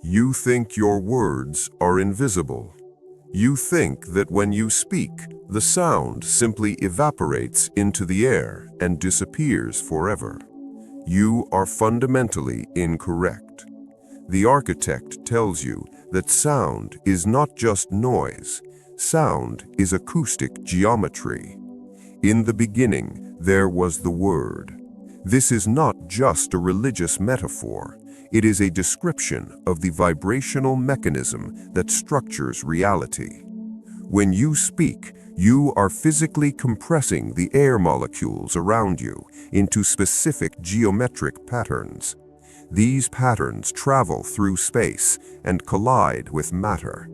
You think your words are invisible. You think that when you speak, the sound simply evaporates into the air and disappears forever. You are fundamentally incorrect. The architect tells you that sound is not just noise. Sound is acoustic geometry. In the beginning, there was the Word. This is not just a religious metaphor. It is a description of the vibrational mechanism that structures reality. When you speak, you are physically compressing the air molecules around you into specific geometric patterns. These patterns travel through space and collide with matter.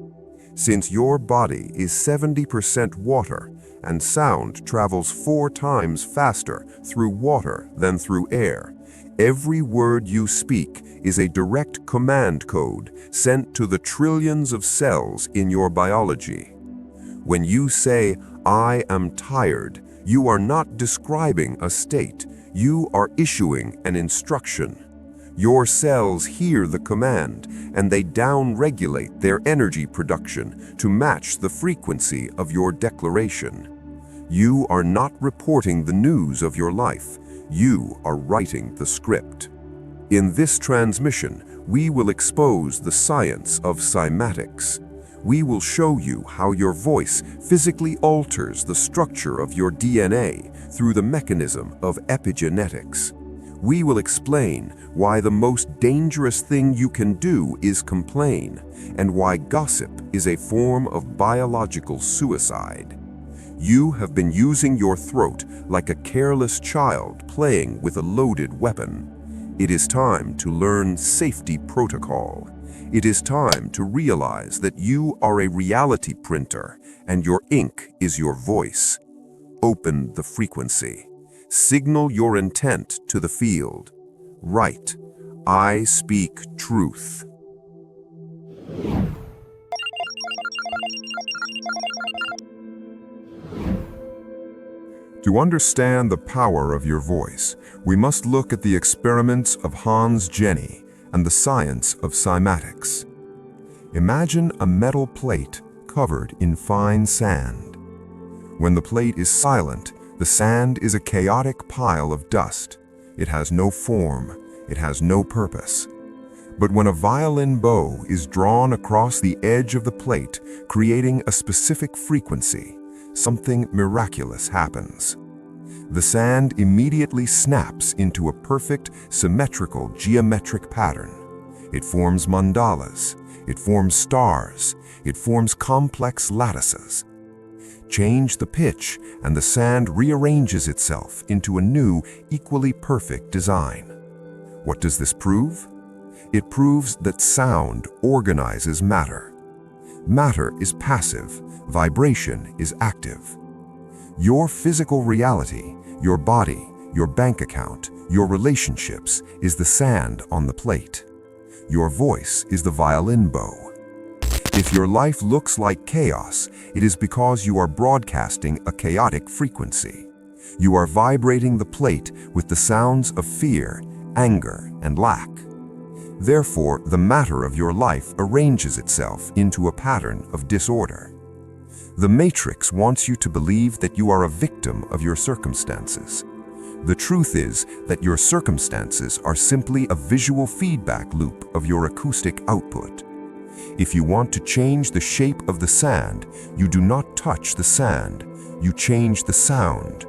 Since your body is 70% water, and sound travels 4 times faster through water than through air, every word you speak is a direct command code sent to the trillions of cells in your biology. When you say, "I am tired," you are not describing a state, you are issuing an instruction. Your cells hear the command, and they downregulate their energy production to match the frequency of your declaration. You are not reporting the news of your life, you are writing the script. In this transmission, we will expose the science of cymatics. We will show you how your voice physically alters the structure of your DNA through the mechanism of epigenetics. We will explain why the most dangerous thing you can do is complain, and why gossip is a form of biological suicide. You have been using your throat like a careless child playing with a loaded weapon. It is time to learn safety protocol. It is time to realize that you are a reality printer and your ink is your voice. Open the frequency. Signal your intent to the field. Write, "I speak truth." To understand the power of your voice, we must look at the experiments of Hans Jenny and the science of cymatics. Imagine a metal plate covered in fine sand. When the plate is silent, the sand is a chaotic pile of dust. It has no form, it has no purpose. But when a violin bow is drawn across the edge of the plate, creating a specific frequency, something miraculous happens. The sand immediately snaps into a perfect, symmetrical geometric pattern. It forms mandalas, it forms stars, it forms complex lattices. Change the pitch, and the sand rearranges itself into a new, equally perfect design. What does this prove? It proves that sound organizes matter. Matter is passive, vibration is active. Your physical reality, your body, your bank account, your relationships is the sand on the plate. Your voice is the violin bow. If your life looks like chaos, it is because you are broadcasting a chaotic frequency. You are vibrating the plate with the sounds of fear, anger, and lack. Therefore, the matter of your life arranges itself into a pattern of disorder. The Matrix wants you to believe that you are a victim of your circumstances. The truth is that your circumstances are simply a visual feedback loop of your acoustic output. If you want to change the shape of the sand, you do not touch the sand, you change the sound.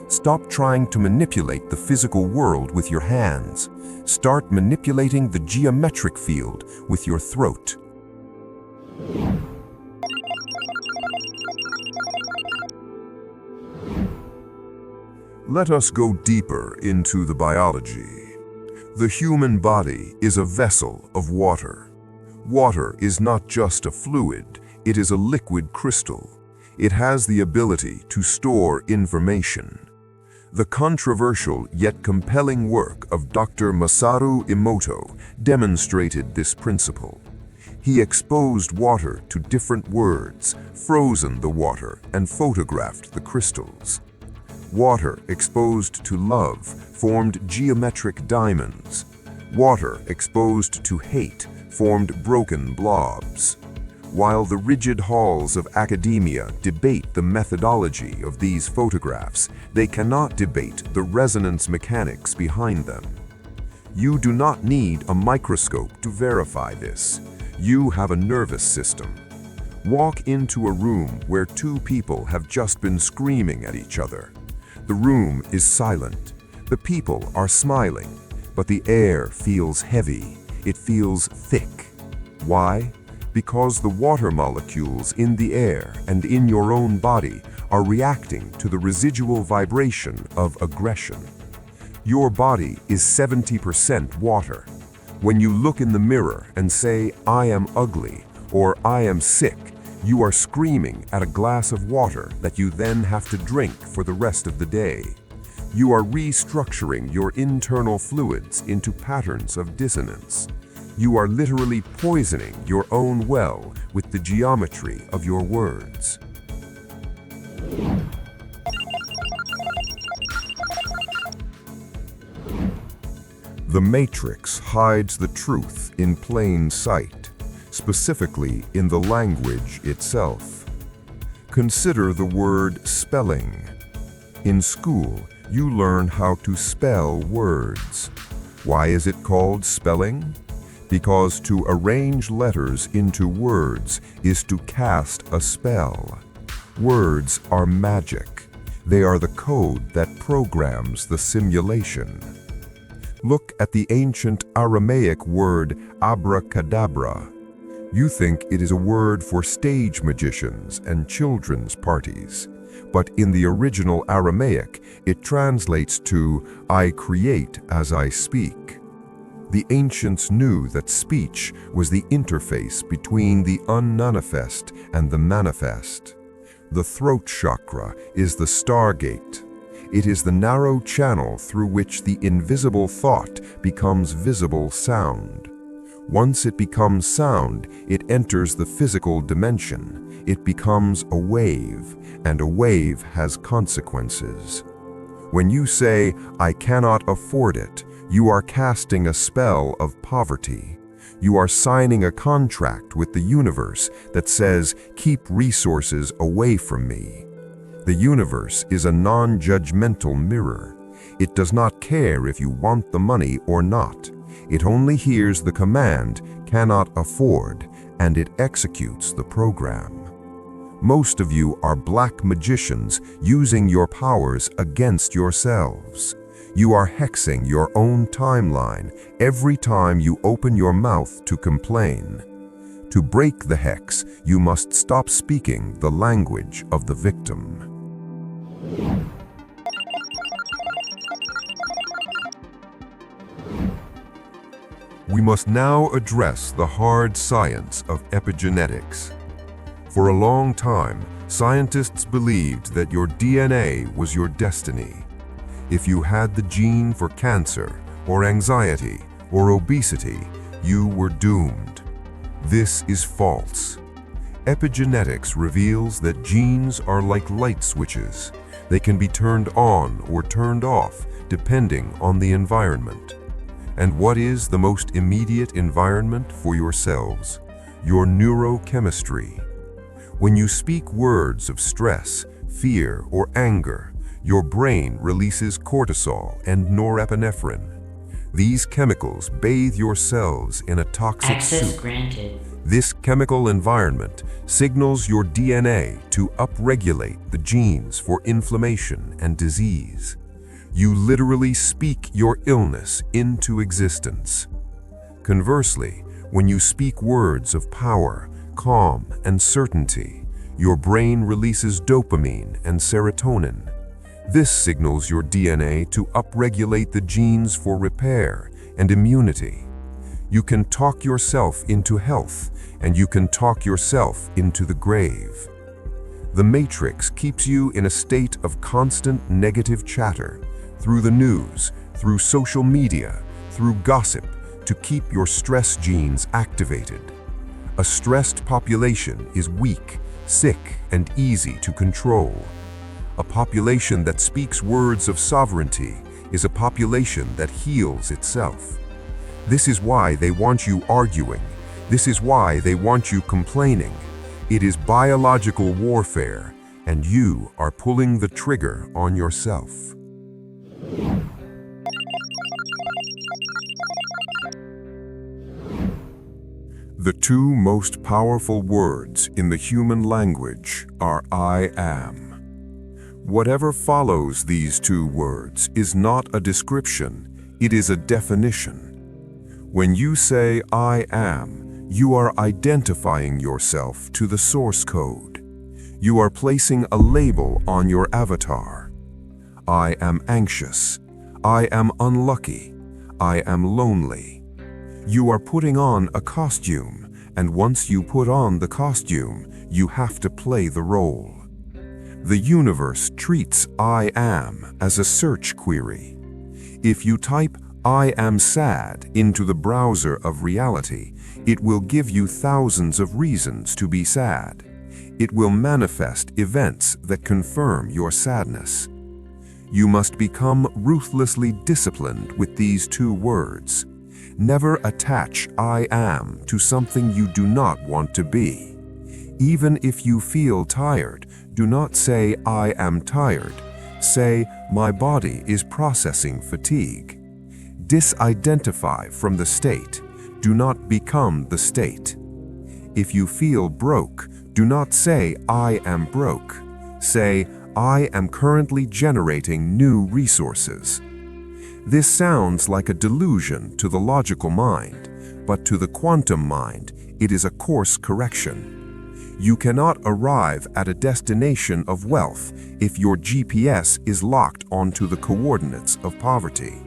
Stop trying to manipulate the physical world with your hands. Start manipulating the geometric field with your throat. Let us go deeper into the biology. The human body is a vessel of water. Water is not just a fluid, it is a liquid crystal. It has the ability to store information. The controversial yet compelling work of Dr. Masaru Emoto demonstrated this principle. He exposed water to different words, frozen the water, and photographed the crystals. Water exposed to love formed geometric diamonds. Water exposed to hate formed broken blobs. While the rigid halls of academia debate the methodology of these photographs, they cannot debate the resonance mechanics behind them. You do not need a microscope to verify this. You have a nervous system. Walk into a room where two people have just been screaming at each other. The room is silent. The people are smiling, but the air feels heavy. It feels thick. Why? Because the water molecules in the air and in your own body are reacting to the residual vibration of aggression. Your body is 70% water. When you look in the mirror and say, "I am ugly," or "I am sick," you are screaming at a glass of water that you then have to drink for the rest of the day. You are restructuring your internal fluids into patterns of dissonance. You are literally poisoning your own well with the geometry of your words. The matrix hides the truth in plain sight, specifically in the language itself. Consider the word spelling. In school, you learn how to spell words. Why is it called spelling? Because to arrange letters into words is to cast a spell. Words are magic. They are the code that programs the simulation. Look at the ancient Aramaic word Abracadabra. You think it is a word for stage magicians and children's parties, but in the original Aramaic, it translates to "I create as I speak." The ancients knew that speech was the interface between the unmanifest and the manifest. The throat chakra is the stargate. It is the narrow channel through which the invisible thought becomes visible sound. Once it becomes sound, it enters the physical dimension. It becomes a wave, and a wave has consequences. When you say, "I cannot afford it," you are casting a spell of poverty. You are signing a contract with the universe that says, "Keep resources away from me." The universe is a non-judgmental mirror. It does not care if you want the money or not. It only hears the command, "cannot afford," and it executes the program. Most of you are black magicians using your powers against yourselves. You are hexing your own timeline every time you open your mouth to complain. To break the hex, you must stop speaking the language of the victim. We must now address the hard science of epigenetics. For a long time, scientists believed that your DNA was your destiny. If you had the gene for cancer, or anxiety, or obesity, you were doomed. This is false. Epigenetics reveals that genes are like light switches. They can be turned on or turned off depending on the environment. And what is the most immediate environment for yourselves? Your neurochemistry. When you speak words of stress, fear, or anger, your brain releases cortisol and norepinephrine. These chemicals bathe your cells in a toxic soup. Granted. This chemical environment signals your DNA to upregulate the genes for inflammation and disease. You literally speak your illness into existence. Conversely, when you speak words of power, calm, and certainty, your brain releases dopamine and serotonin. This signals your DNA to upregulate the genes for repair and immunity. You can talk yourself into health, and you can talk yourself into the grave. The matrix keeps you in a state of constant negative chatter, through the news, through social media, through gossip, to keep your stress genes activated. A stressed population is weak, sick, and easy to control. A population that speaks words of sovereignty is a population that heals itself. This is why they want you arguing. This is why they want you complaining. It is biological warfare, and you are pulling the trigger on yourself. The two most powerful words in the human language are I am. Whatever follows these two words is not a description, it is a definition. When you say I am, you are identifying yourself to the source code. You are placing a label on your avatar. I am anxious. I am unlucky. I am lonely. You are putting on a costume, and once you put on the costume, you have to play the role. The universe treats I am as a search query. If you type I am sad into the browser of reality, it will give you thousands of reasons to be sad. It will manifest events that confirm your sadness. You must become ruthlessly disciplined with these two words. Never attach I am to something you do not want to be. Even if you feel tired, do not say I am tired. Say my body is processing fatigue. Disidentify from the state. Do not become the state. If you feel broke, do not say I am broke. Say I am currently generating new resources. This sounds like a delusion to the logical mind, but to the quantum mind, it is a course correction. You cannot arrive at a destination of wealth if your GPS is locked onto the coordinates of poverty.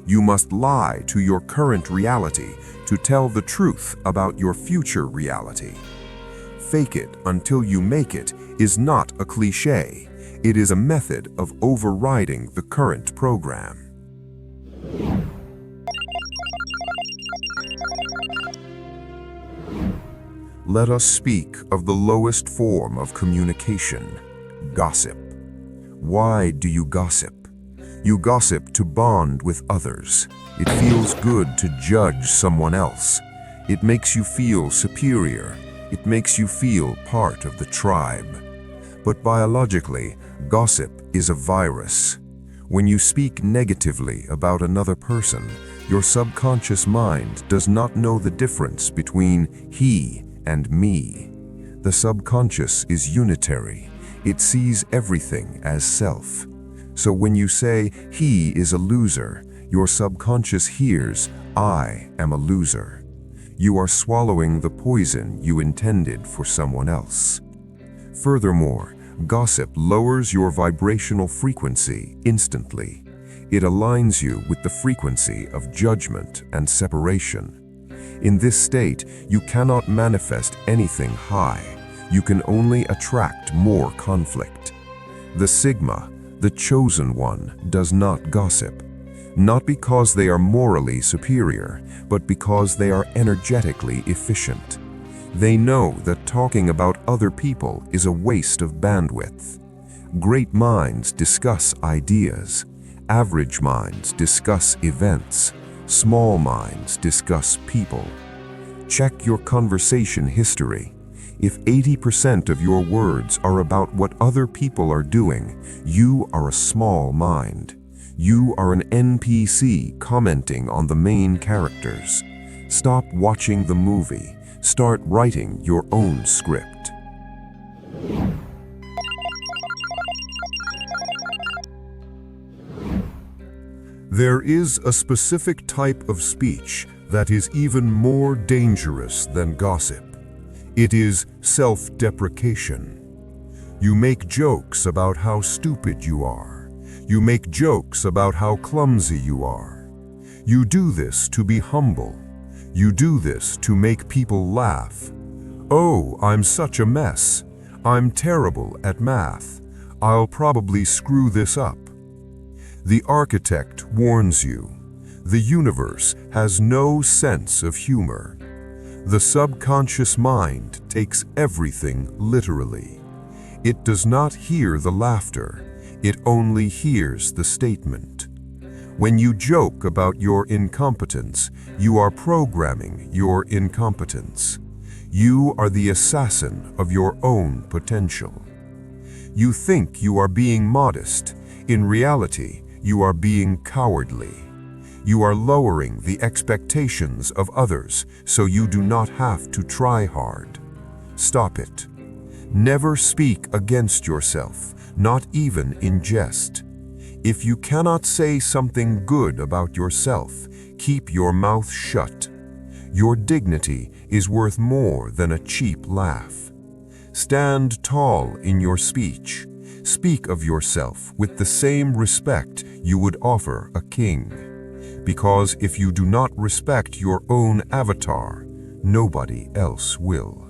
You must lie to your current reality to tell the truth about your future reality. Fake it until you make it is not a cliché. It is a method of overriding the current program. Let us speak of the lowest form of communication, gossip. Why do you gossip? You gossip to bond with others. It feels good to judge someone else. It makes you feel superior. It makes you feel part of the tribe. But biologically, gossip is a virus. When you speak negatively about another person, your subconscious mind does not know the difference between he and me. The subconscious is unitary. It sees everything as self. So when you say he is a loser, your subconscious hears I am a loser. You are swallowing the poison you intended for someone else. Furthermore, gossip lowers your vibrational frequency instantly. It aligns you with the frequency of judgment and separation. In this state, you cannot manifest anything high. You can only attract more conflict. The Sigma, the chosen one, does not gossip. Not because they are morally superior, but because they are energetically efficient. They know that talking about other people is a waste of bandwidth. Great minds discuss ideas. Average minds discuss events. Small minds discuss people. Check your conversation history. If 80% of your words are about what other people are doing, you are a small mind. You are an NPC commenting on the main characters. Stop watching the movie. Start writing your own script. There is a specific type of speech that is even more dangerous than gossip. It is self-deprecation. You make jokes about how stupid you are. You make jokes about how clumsy you are. You do this to be humble. You do this to make people laugh. Oh, I'm such a mess. I'm terrible at math. I'll probably screw this up. The architect warns you. The universe has no sense of humor. The subconscious mind takes everything literally. It does not hear the laughter. It only hears the statement. When you joke about your incompetence, you are programming your incompetence. You are the assassin of your own potential. You think you are being modest. In reality, you are being cowardly. You are lowering the expectations of others so you do not have to try hard. Stop it. Never speak against yourself, not even in jest. If you cannot say something good about yourself, keep your mouth shut. Your dignity is worth more than a cheap laugh. Stand tall in your speech. Speak of yourself with the same respect you would offer a king. Because if you do not respect your own avatar, nobody else will.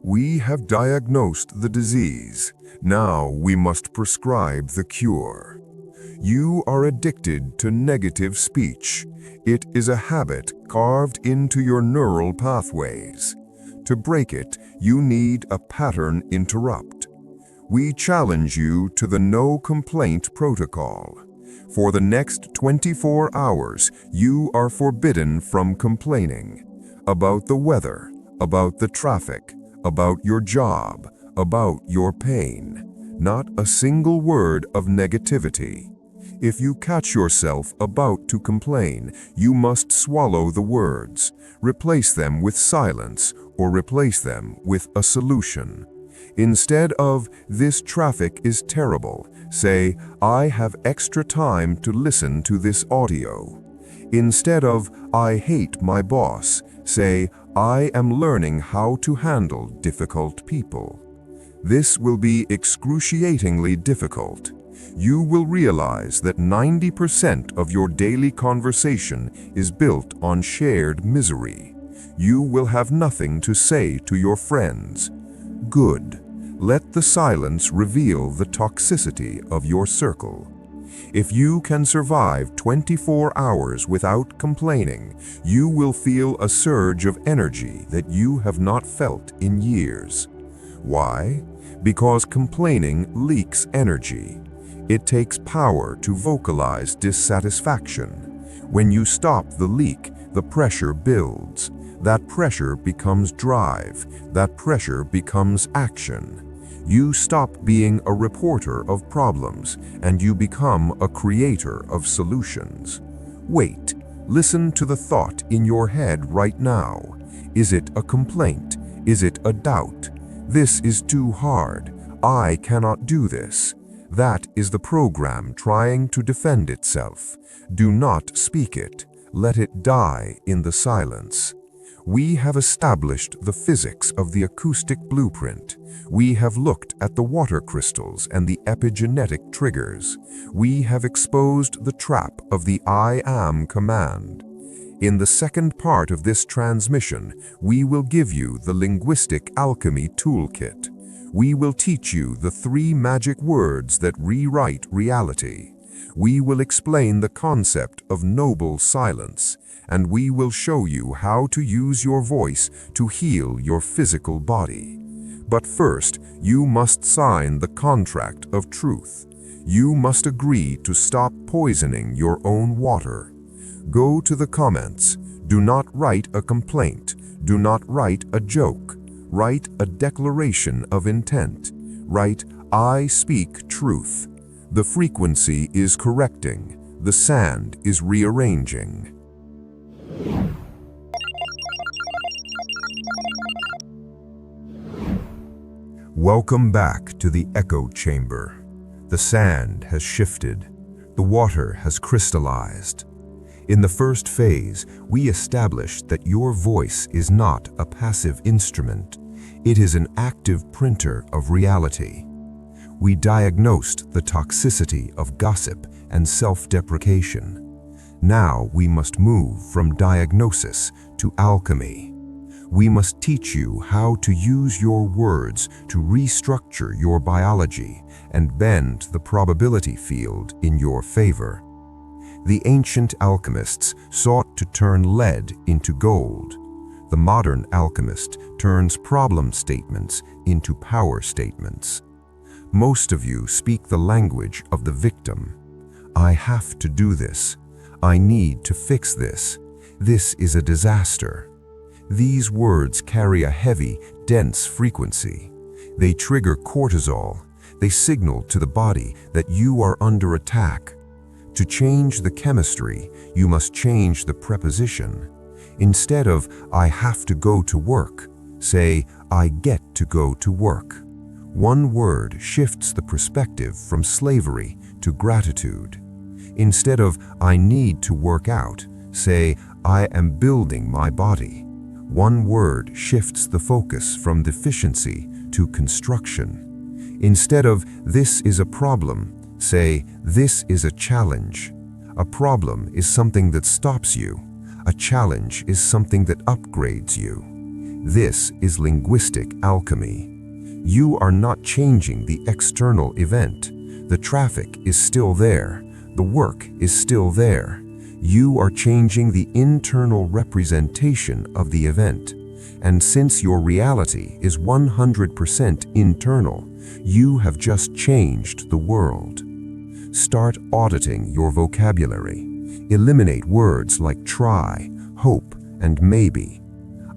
We have diagnosed the disease. Now we must prescribe the cure. You are addicted to negative speech. It is a habit carved into your neural pathways. To break it, you need a pattern interrupt. We challenge you to the no complaint protocol. For the next 24 hours, you are forbidden from complaining about the weather, about the traffic, about your job, about your pain. Not a single word of negativity. If you catch yourself about to complain, you must swallow the words, replace them with silence, or replace them with a solution. Instead of, "This traffic is terrible," say, "I have extra time to listen to this audio." Instead of, "I hate my boss," say, "I am learning how to handle difficult people." This will be excruciatingly difficult. You will realize that 90% of your daily conversation is built on shared misery. You will have nothing to say to your friends. Good. Let the silence reveal the toxicity of your circle. If you can survive 24 hours without complaining, you will feel a surge of energy that you have not felt in years. Why? Because complaining leaks energy. It takes power to vocalize dissatisfaction. When you stop the leak, the pressure builds. That pressure becomes drive. That pressure becomes action. You stop being a reporter of problems, and you become a creator of solutions. Wait, listen to the thought in your head right now. Is it a complaint? Is it a doubt? This is too hard. I cannot do this. That is the program trying to defend itself. Do not speak it. Let it die in the silence. We have established the physics of the acoustic blueprint. We have looked at the water crystals and the epigenetic triggers. We have exposed the trap of the I am command. In the second part of this transmission, we will give you the Linguistic Alchemy toolkit. We will teach you the 3 magic words that rewrite reality. We will explain the concept of noble silence, and we will show you how to use your voice to heal your physical body. But first, you must sign the contract of truth. You must agree to stop poisoning your own water. Go to the comments. Do not write a complaint. Do not write a joke. Write a declaration of intent. Write, "I speak truth." The frequency is correcting. The sand is rearranging. Welcome back to the echo chamber. The sand has shifted. The water has crystallized. In the first phase, we established that your voice is not a passive instrument. It is an active printer of reality. We diagnosed the toxicity of gossip and self-deprecation. Now we must move from diagnosis to alchemy. We must teach you how to use your words to restructure your biology and bend the probability field in your favor. The ancient alchemists sought to turn lead into gold. The modern alchemist turns problem statements into power statements. Most of you speak the language of the victim. I have to do this. I need to fix this. This is a disaster. These words carry a heavy, dense frequency. They trigger cortisol. They signal to the body that you are under attack. To change the chemistry, you must change the preposition. Instead of, I have to go to work, say, I get to go to work. One word shifts the perspective from slavery to gratitude. Instead of, I need to work out, say, I am building my body. One word shifts the focus from deficiency to construction. Instead of, this is a problem, say, this is a challenge. A problem is something that stops you. A challenge is something that upgrades you. This is linguistic alchemy. You are not changing the external event. The traffic is still there. The work is still there. You are changing the internal representation of the event. And since your reality is 100% internal, you have just changed the world. Start auditing your vocabulary. Eliminate words like try, hope, and maybe.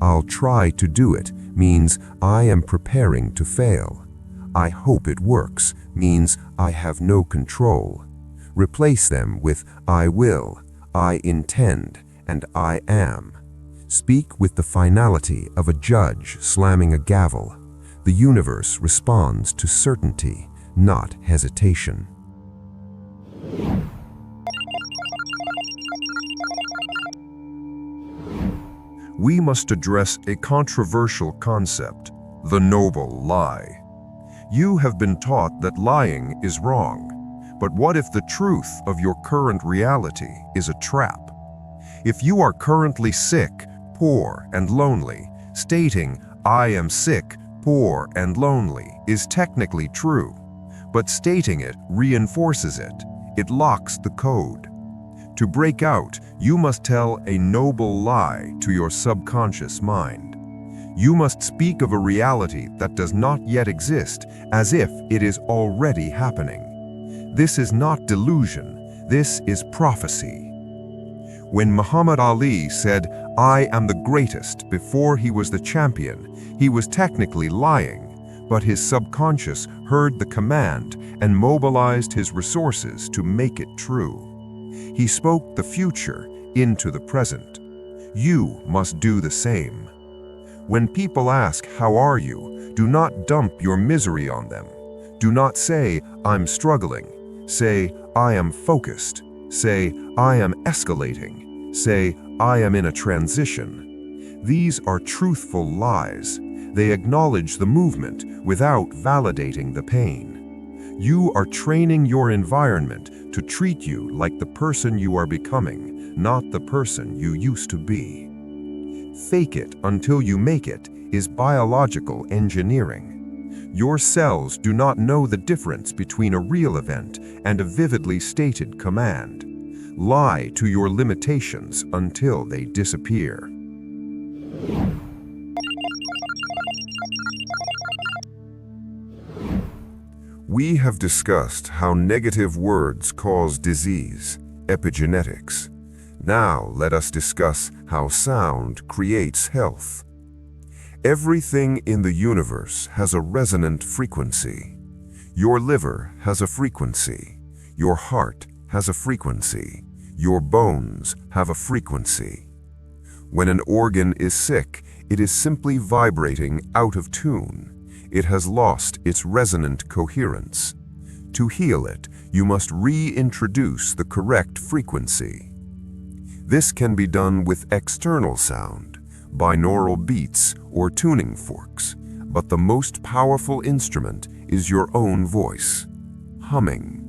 I'll try to do it means I am preparing to fail. I hope it works means I have no control. Replace them with I will, I intend, and I am. Speak with the finality of a judge slamming a gavel. The universe responds to certainty, not hesitation. We must address a controversial concept, the noble lie. You have been taught that lying is wrong, but what if the truth of your current reality is a trap? If you are currently sick, poor, and lonely, stating, I am sick, poor, and lonely is technically true, but stating it reinforces it. It locks the code. To break out, you must tell a noble lie to your subconscious mind. You must speak of a reality that does not yet exist as if it is already happening. This is not delusion, this is prophecy. When Muhammad Ali said, I am the greatest before he was the champion, he was technically lying, but his subconscious heard the command and mobilized his resources to make it true. He spoke the future into the present. You must do the same. When people ask, how are you? Do not dump your misery on them. Do not say, I'm struggling. Say, I am focused. Say, I am escalating. Say, I am in a transition. These are truthful lies. They acknowledge the movement without validating the pain. You are training your environment to treat you like the person you are becoming, not the person you used to be. Fake it until you make it is biological engineering. Your cells do not know the difference between a real event and a vividly stated command. Lie to your limitations until they disappear. We have discussed how negative words cause disease, epigenetics. Now let us discuss how sound creates health. Everything in the universe has a resonant frequency. Your liver has a frequency. Your heart has a frequency. Your bones have a frequency. When an organ is sick, it is simply vibrating out of tune. It has lost its resonant coherence. To heal it, you must reintroduce the correct frequency. This can be done with external sound, binaural beats, or tuning forks, but the most powerful instrument is your own voice, humming.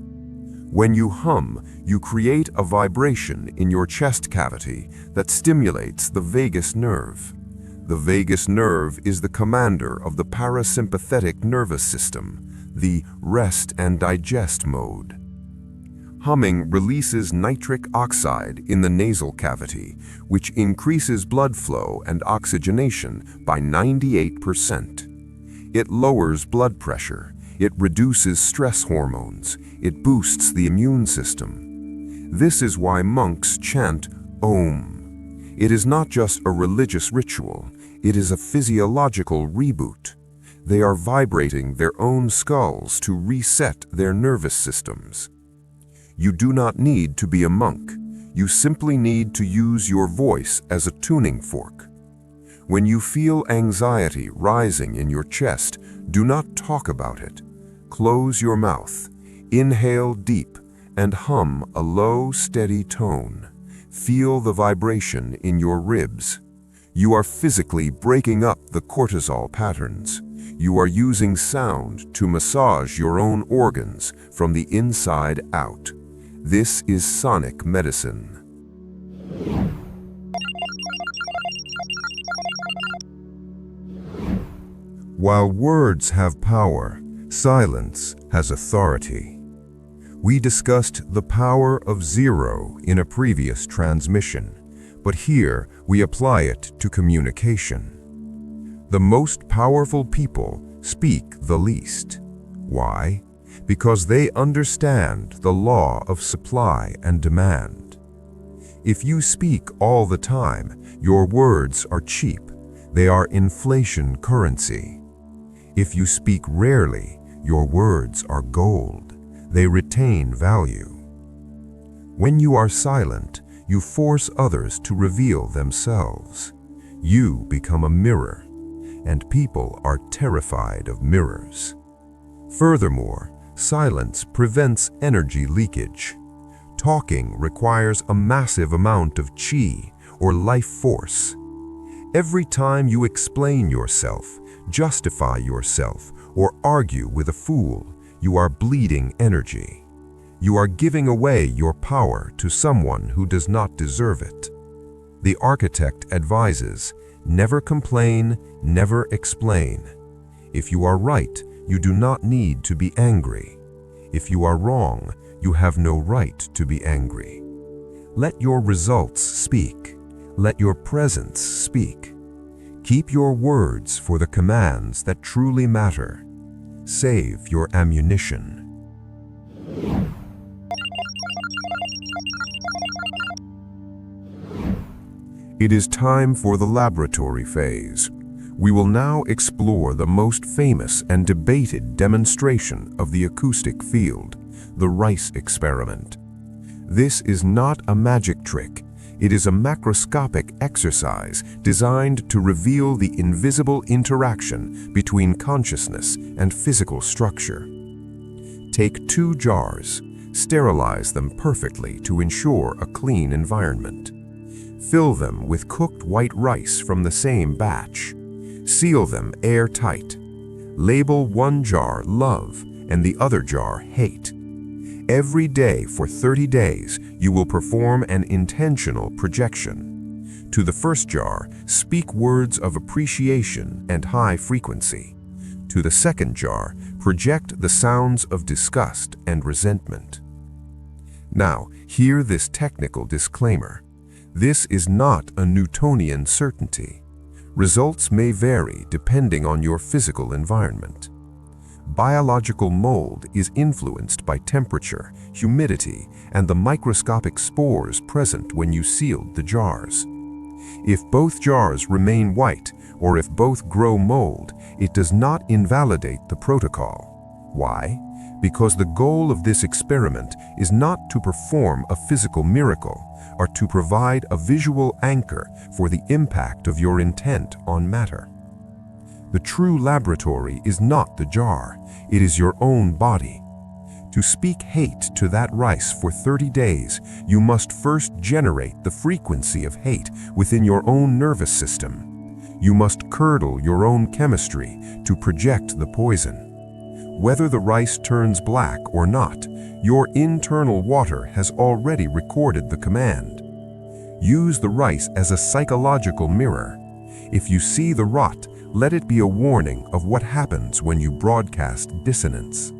When you hum, you create a vibration in your chest cavity that stimulates the vagus nerve. The vagus nerve is the commander of the parasympathetic nervous system, the rest and digest mode. Humming releases nitric oxide in the nasal cavity, which increases blood flow and oxygenation by 98%. It lowers blood pressure, it reduces stress hormones, it boosts the immune system. This is why monks chant Om. It is not just a religious ritual, it is a physiological reboot. They are vibrating their own skulls to reset their nervous systems. You do not need to be a monk. You simply need to use your voice as a tuning fork. When you feel anxiety rising in your chest, do not talk about it. Close your mouth, inhale deep, and hum a low, steady tone. Feel the vibration in your ribs. You are physically breaking up the cortisol patterns. You are using sound to massage your own organs from the inside out. This is sonic medicine. While words have power, silence has authority. We discussed the power of zero in a previous transmission, but here we apply it to communication. The most powerful people speak the least. Why? Because they understand the law of supply and demand. If you speak all the time, your words are cheap. They are inflation currency. If you speak rarely, your words are gold. They retain value. When you are silent, you force others to reveal themselves. You become a mirror, and people are terrified of mirrors. Furthermore, silence prevents energy leakage. Talking requires a massive amount of chi, or life force. Every time you explain yourself, justify yourself, or argue with a fool, you are bleeding energy. You are giving away your power to someone who does not deserve it. The architect advises, never complain, never explain. If you are right, you do not need to be angry. If you are wrong, you have no right to be angry. Let your results speak. Let your presence speak. Keep your words for the commands that truly matter. Save your ammunition. It is time for the laboratory phase. We will now explore the most famous and debated demonstration of the acoustic field, the Rice experiment. This is not a magic trick. It is a macroscopic exercise designed to reveal the invisible interaction between consciousness and physical structure. Take 2 jars, sterilize them perfectly to ensure a clean environment. Fill them with cooked white rice from the same batch. Seal them airtight. Label one jar love and the other jar hate. Every day for 30 days, you will perform an intentional projection. To the first jar, speak words of appreciation and high frequency. To the second jar, project the sounds of disgust and resentment. Now, hear this technical disclaimer. This is not a Newtonian certainty. Results may vary depending on your physical environment. Biological mold is influenced by temperature, humidity, and the microscopic spores present when you sealed the jars. If both jars remain white, or if both grow mold, it does not invalidate the protocol. Why? Because the goal of this experiment is not to perform a physical miracle, or to provide a visual anchor for the impact of your intent on matter. The true laboratory is not the jar, it is your own body. To speak hate to that rice for 30 days, you must first generate the frequency of hate within your own nervous system. You must curdle your own chemistry to project the poison. Whether the rice turns black or not, your internal water has already recorded the command. Use the rice as a psychological mirror. If you see the rot, let it be a warning of what happens when you broadcast dissonance.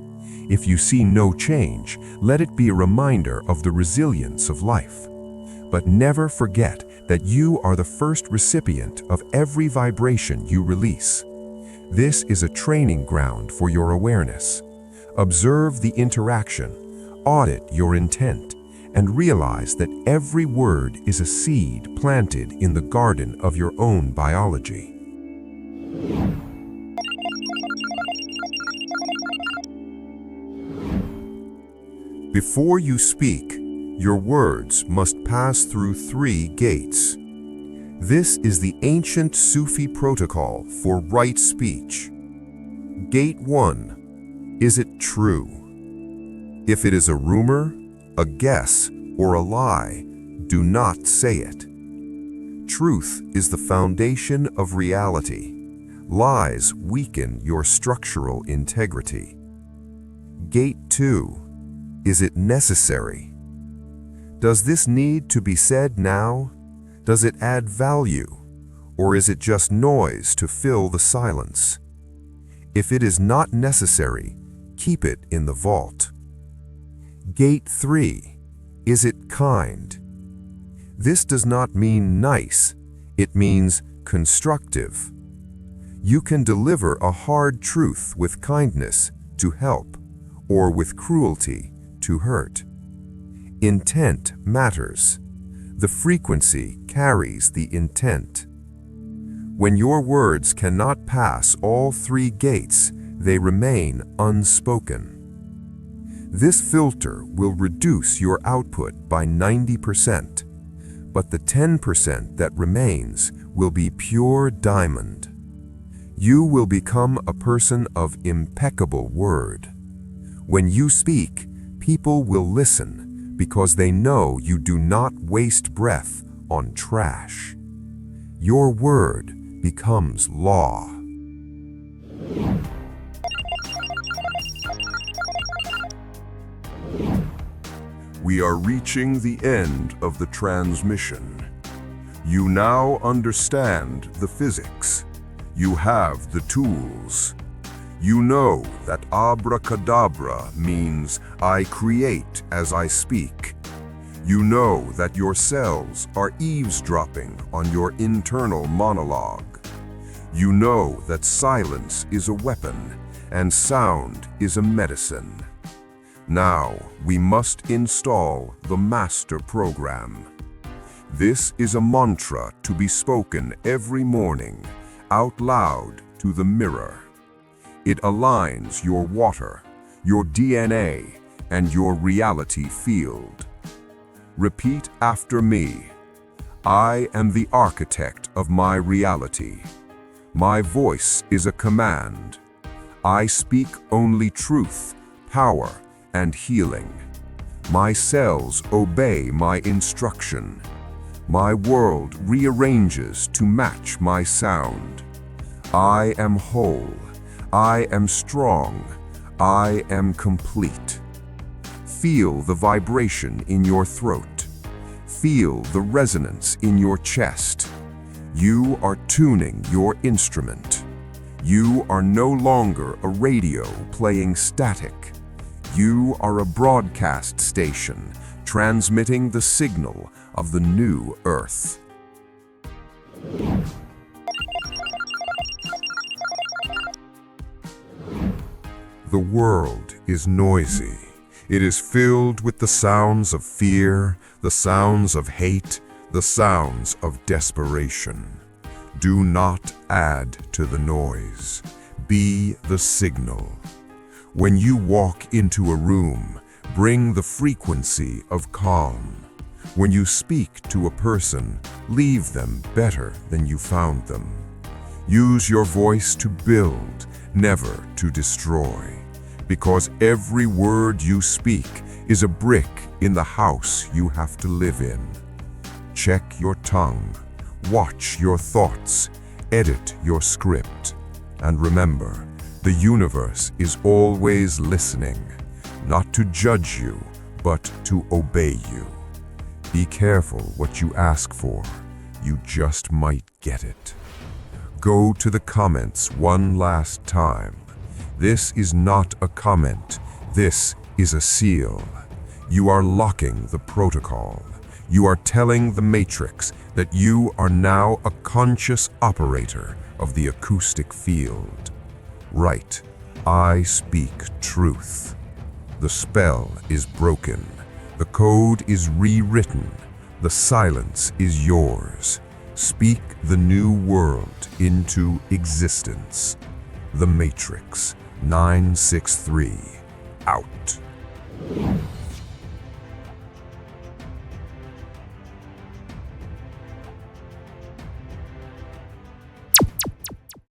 If you see no change, let it be a reminder of the resilience of life. But never forget that you are the first recipient of every vibration you release. This is a training ground for your awareness. Observe the interaction, audit your intent, and realize that every word is a seed planted in the garden of your own biology. Before you speak, your words must pass through 3 gates. This is the ancient Sufi protocol for right speech. Gate 1. Is it true? If it is a rumor, a guess, or a lie, do not say it. Truth is the foundation of reality. Lies weaken your structural integrity. Gate 2. Is it necessary? Does this need to be said now? Does it add value? Or is it just noise to fill the silence? If it is not necessary, keep it in the vault. Gate 3. Is it kind? This does not mean nice. It means constructive. You can deliver a hard truth with kindness to help, or with cruelty to hurt. Intent matters. The frequency carries the intent. When your words cannot pass all 3 gates, they remain unspoken. This filter will reduce your output by 90%, but the 10% that remains will be pure diamond. You will become a person of impeccable word. When you speak, people will listen because they know you do not waste breath on trash. Your word becomes law. We are reaching the end of the transmission. You now understand the physics. You have the tools. You know that Abracadabra means I create as I speak. You know that your cells are eavesdropping on your internal monologue. You know that silence is a weapon and sound is a medicine. Now we must install the master program. This is a mantra to be spoken every morning, out loud to the mirror. It aligns your water, your DNA, and your reality field. Repeat after me. I am the architect of my reality. My voice is a command. I speak only truth, power, and healing. My cells obey my instruction. My world rearranges to match my sound. I am whole. I am strong. I am complete. Feel the vibration in your throat. Feel the resonance in your chest. You are tuning your instrument. You are no longer a radio playing static. You are a broadcast station transmitting the signal of the new Earth. The world is noisy. It is filled with the sounds of fear, the sounds of hate, the sounds of desperation. Do not add to the noise. Be the signal. When you walk into a room, bring the frequency of calm. When you speak to a person, leave them better than you found them. Use your voice to build, never to destroy. Because every word you speak is a brick in the house you have to live in. Check your tongue, watch your thoughts, edit your script, and remember, the universe is always listening, not to judge you, but to obey you. Be careful what you ask for, you just might get it. Go to the comments one last time. This is not a comment, This is a seal. You are locking the protocol. You are telling the matrix that you are now a conscious operator of the acoustic field. Right, I speak truth. The spell is broken. The code is rewritten. The silence is yours. Speak the new world into existence. The Matrix 963 out.